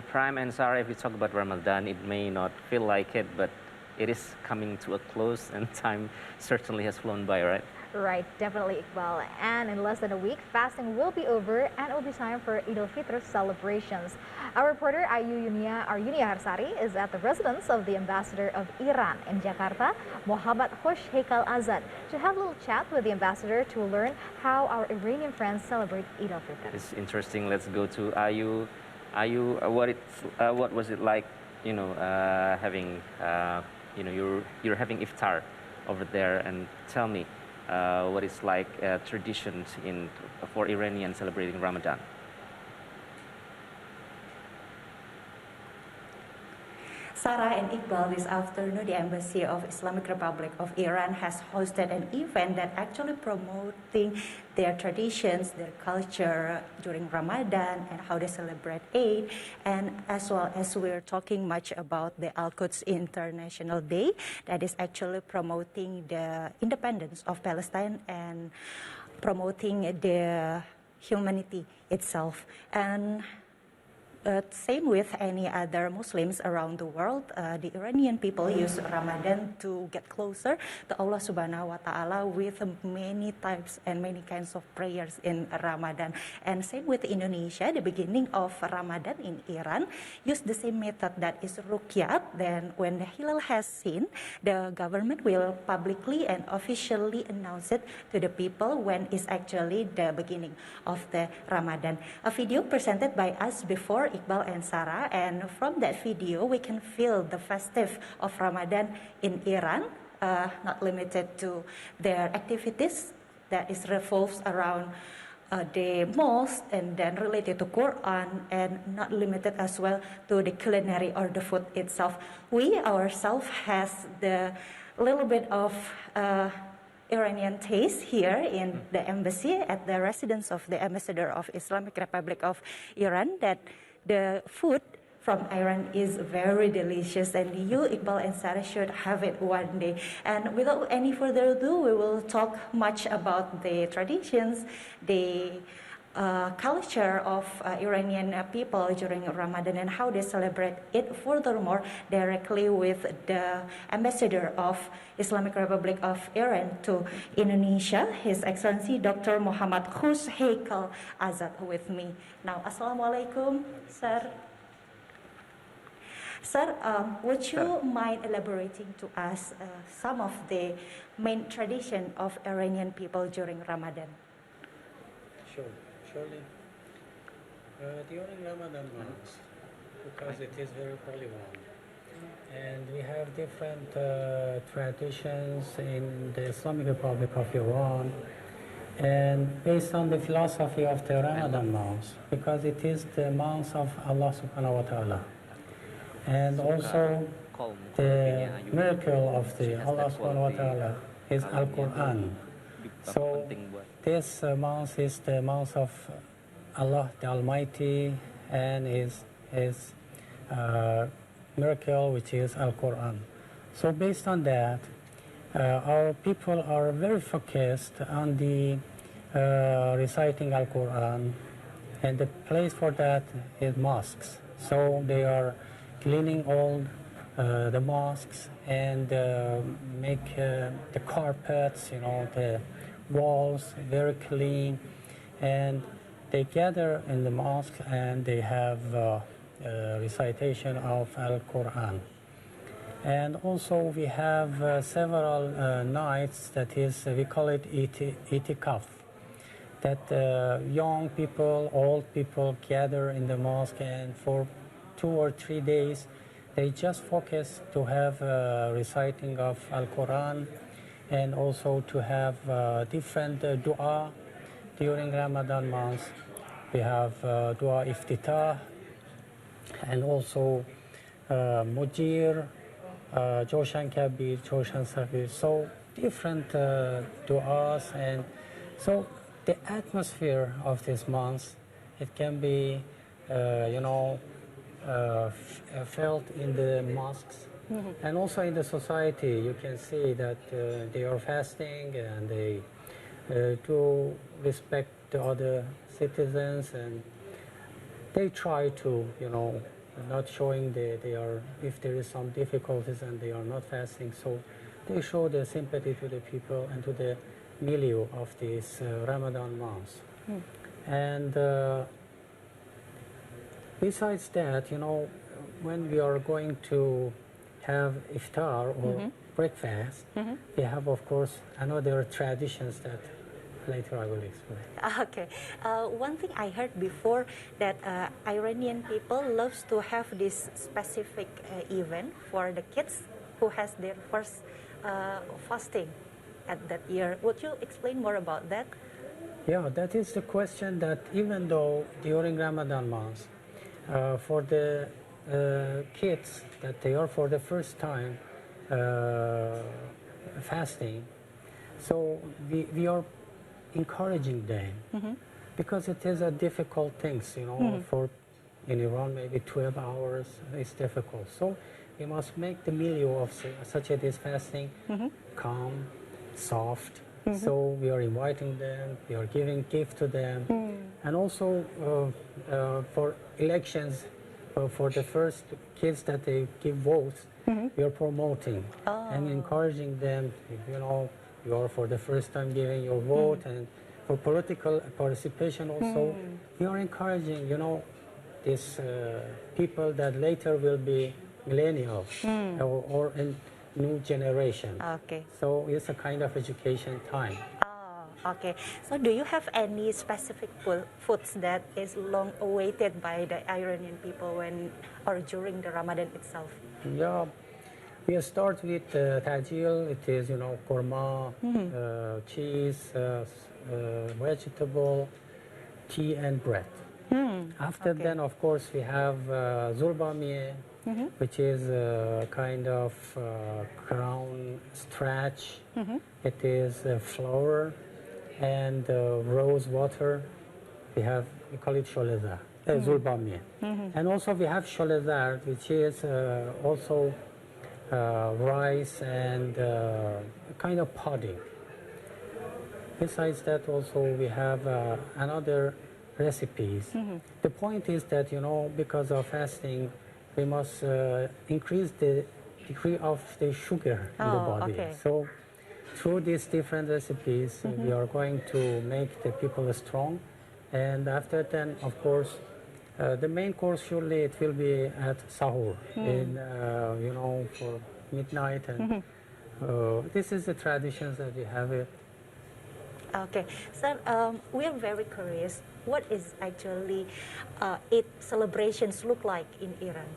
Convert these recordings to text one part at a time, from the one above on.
Prime and Sarah, if we talk about Ramadan, it may not feel like it, but it is coming to a close and time certainly has flown by, right? Right, definitely, Iqbal. And in less than a week, fasting will be over and it will be time for Eid al-Fitr celebrations. Our reporter Arjunia Harsari is at the residence of the ambassador of Iran in Jakarta, Muhammad Khosh Heikal Azad, to have a little chat with the ambassador to learn how our Iranian friends celebrate Eid al-Fitr. It's interesting. Let's go to Ayu. Ayu, what was it like, having, you're having iftar over there, and tell me what it's like traditions for Iranians celebrating Ramadan. Sarah and Iqbal, this afternoon, the Embassy of Islamic Republic of Iran has hosted an event that actually promoting their traditions, their culture during Ramadan and how they celebrate Eid. And as well as we're talking much about the Al-Quds International Day that is actually promoting the independence of Palestine and promoting the humanity itself. And same with any other Muslims around the world, the Iranian people use Ramadan to get closer to Allah Subhanahu wa Ta'ala with many types and many kinds of prayers in Ramadan. And same with Indonesia, the beginning of Ramadan in Iran use the same method, that is ruqyat. Then when the hilal has seen, the government will publicly and officially announce it to the people when is actually the beginning of the Ramadan. A video presented by us before, Iqbal and Sarah, and from that video we can feel the festive of Ramadan in Iran, not limited to their activities that is revolves around the mosque and then related to Quran, and not limited as well to the culinary or the food itself. We ourselves has the little bit of Iranian taste here in the embassy at the residence of the ambassador of Islamic Republic of Iran, that the food from Iran is very delicious, and you, Iqbal and Sarah, should have it one day. And without any further ado, we will talk much about the traditions, the culture of Iranian people during Ramadan and how they celebrate it. Furthermore, directly with the ambassador of Islamic Republic of Iran to Indonesia, His Excellency Dr. Muhammad Khosh Heikal Azad, with me. Now, Assalamualaikum, sir. Sir, would you mind elaborating to us some of the main tradition of Iranian people during Ramadan? Sure. Surely, during Ramadan months, because it is very holy one, and we have different traditions in the Islamic Republic of Iran, and based on the philosophy of the Ramadan months, because it is the month of Allah Subhanahu wa Ta'ala, and also the miracle of the Allah Subhanahu wa Ta'ala is Al-Quran. So this month is the month of Allah the Almighty and His miracle, which is Al-Quran. So based on that, our people are very focused on the reciting Al-Quran, and the place for that is mosques. So they are cleaning all the mosques and make the carpets, the walls very clean, and they gather in the mosque and they have recitation of Al-Quran. And also we have several nights, that is, we call it itikaf, that young people, old people gather in the mosque, and for 2 or 3 days they just focus to have reciting of Al-Quran, and also to have different dua during Ramadan months. We have dua iftitah, and also mujir, joshan kabir, joshan sabir. So different duas, and so the atmosphere of this month, it can be, felt in the mosques. Mm-hmm. And also in the society, you can see that they are fasting, and they do respect the other citizens, and they try to, not showing they are, if there is some difficulties and they are not fasting. So they show the sympathy to the people and to the milieu of this Ramadan month. And besides that, when we are going to have iftar or breakfast, we have, of course, another traditions that later I will explain. Okay. One thing I heard before that Iranian people loves to have this specific event for the kids who has their first fasting at that year. Would you explain more about that? Yeah, that is the question that even though during Ramadan month, for the kids that they are for the first time fasting, so we are encouraging them because it is a difficult things, for in Iran maybe 12 hours is difficult. So we must make the milieu of such a this fasting calm, soft. So we are inviting them, we are giving gift to them, and also for elections, for the first kids that they give votes, we are promoting and encouraging them. You are for the first time giving your vote, and for political participation also, we are encouraging, these people that later will be millennials or a new generation. Okay. So it's a kind of education time. Oh, okay. So do you have any specific foods that is long awaited by the Iranian people when or during the Ramadan itself? Yeah, we start with tajil. It is, korma, cheese, vegetable, tea, and bread. After then, of course, we have zurbamiye, which is a kind of crown starch. It is flour and rose water. We call it sholeza, zurbamiye. And also we have sholeza, which is also rice and kind of pudding. Besides that, also we have another recipes. The point is that, because of fasting, we must increase the degree of the sugar in the body. Okay. So through these different recipes, we are going to make the people strong. And after then, of course, the main course surely it will be at sahur, in for midnight, and this is the traditions that we have it. Okay, so we are very curious. What is actually Eid celebrations look like in Iran?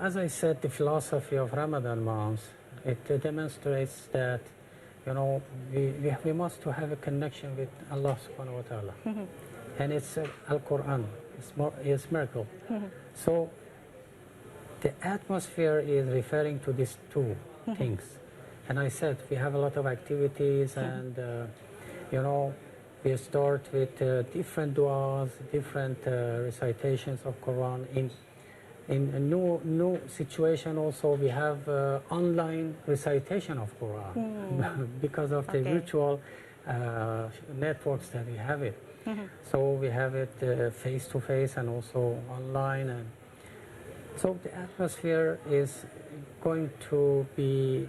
As I said, the philosophy of Ramadan month, it demonstrates that, we must to have a connection with Allah subhanahu wa ta'ala. And it's Al-Quran, it's miracle. So the atmosphere is referring to these two things. And I said, we have a lot of activities and, we start with different du'as, different recitations of Quran. In a new situation also, we have online recitation of Quran because of the virtual networks that we have it. So we have it face-to-face and also online. And so the atmosphere is going to be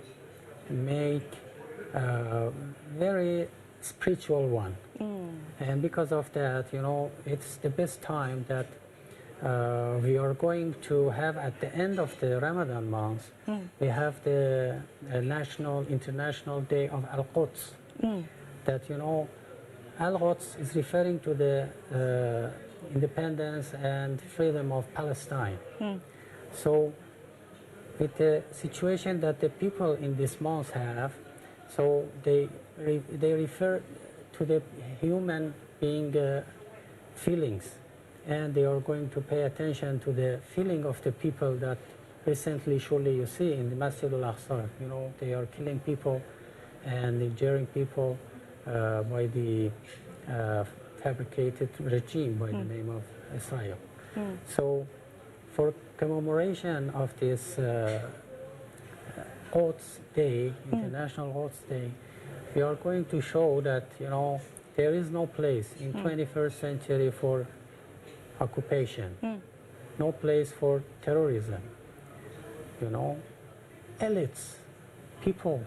make a very spiritual one. And because of that, it's the best time that we are going to have at the end of the Ramadan month, we have the International Day of Al-Quds. That, Al-Quds is referring to the independence and freedom of Palestine. So with the situation that the people in this month have, so they refer to the human being feelings, and they are going to pay attention to the feeling of the people that recently, surely you see in the Masjid al-Aqsa, they are killing people and injuring people by the fabricated regime by the name of Israel. So for commemoration of this Quds Day, International Quds Day, we are going to show that, there is no place in 21st century for occupation. no place for terrorism. You know, elites, people,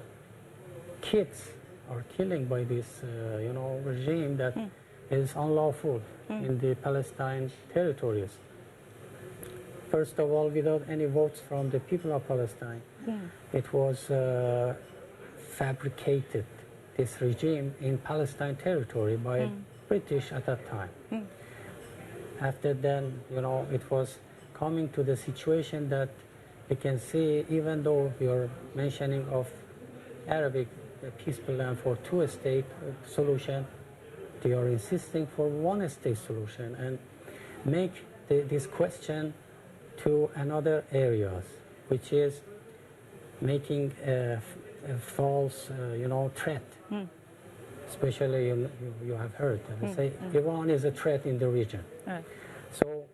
kids are killing by this, regime that is unlawful in the Palestine territories. First of all, without any votes from the people of Palestine, it was fabricated, this regime in Palestine territory by British at that time. After then, it was coming to the situation that we can see, even though we are mentioning of Arabic peace plan for two-state solution, they are insisting for one-state solution and make this question to another areas, which is making a false, threat. Especially, you have heard, they say Iran is a threat in the region. Right. So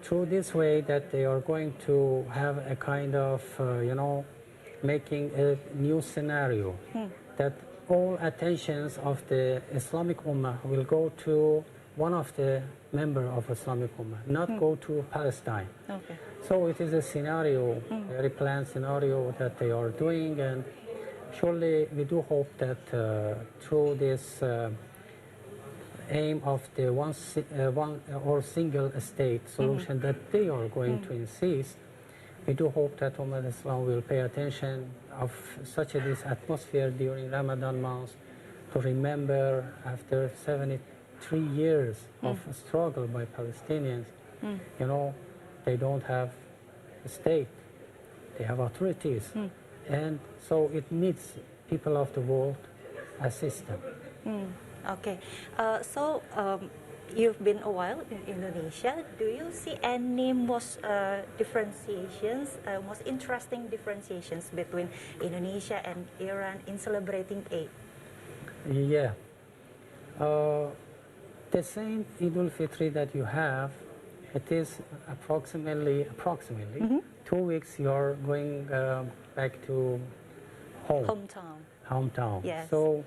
through this way that they are going to have a kind of, making a new scenario that all attentions of the Islamic Ummah will go to one of the member of Islamic Ummah, not go to Palestine. Okay. So it is a scenario, a very planned scenario that they are doing, and surely we do hope that through this aim of the one or single state solution that they are going to insist, we do hope that Ummah Islam will pay attention of such this atmosphere during Ramadan month to remember after 73 years of struggle by Palestinians, they don't have a state, they have authorities, and so it needs people of the world assist them. Okay, so you've been a while in Indonesia. Do you see any most differentiations, most interesting differentiations between Indonesia and Iran in celebrating Eid? Yeah. The same Eid al-Fitr that you have, it is approximately 2 weeks you are going back to home. Hometown. Yes. So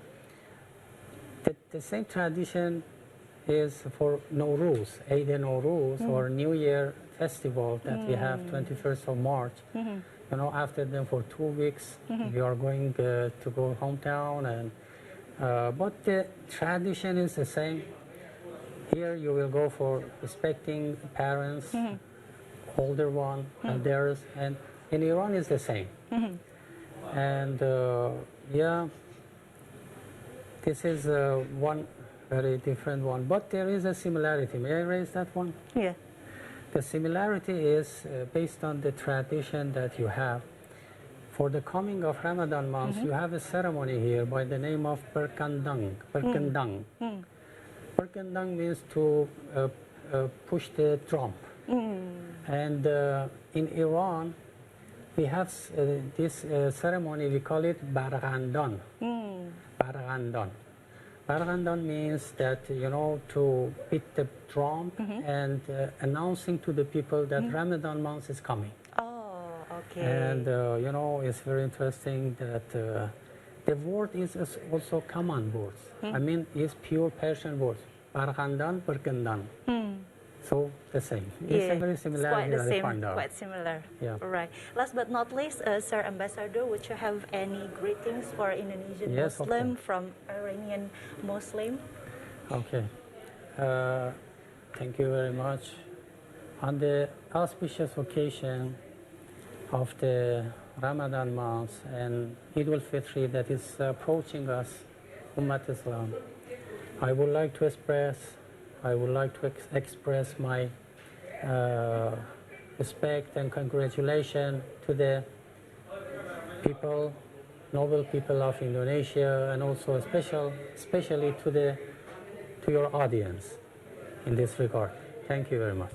the same tradition is for Nowruz, Eid Nowruz, or New Year festival that we have 21st of March. After them for 2 weeks, we are going to go hometown, and but the tradition is the same. Here you will go for respecting parents, older one, elders, and in Iran is the same. And yeah, this is one very different one, but there is a similarity. May I raise that one? Yeah. The similarity is based on the tradition that you have. For the coming of Ramadan month, you have a ceremony here by the name of Berkandang. Berkandang. Berkandang means to push the drum. And in Iran, we have this ceremony, we call it Barghandan. Barghandan. Barghandan means that, to beat the drum and announcing to the people that Ramadan month is coming. Oh, okay. And, it's very interesting that the word is also common words. I mean, it's pure Persian words. Barghandan, Berkandan. So the same. It's a very similar. It's quite the same, quite similar. Yeah. Right. Last but not least, Sir Ambassador, would you have any greetings for Indonesian Yes, Muslim from Iranian Muslim? Okay. Thank you very much. On the auspicious occasion of the Ramadan month and Eid al-Fitr that is approaching us, Ummat Islam, I would like to express my respect and congratulations to the people, noble people of Indonesia, and also especially to your audience in this regard. Thank you very much.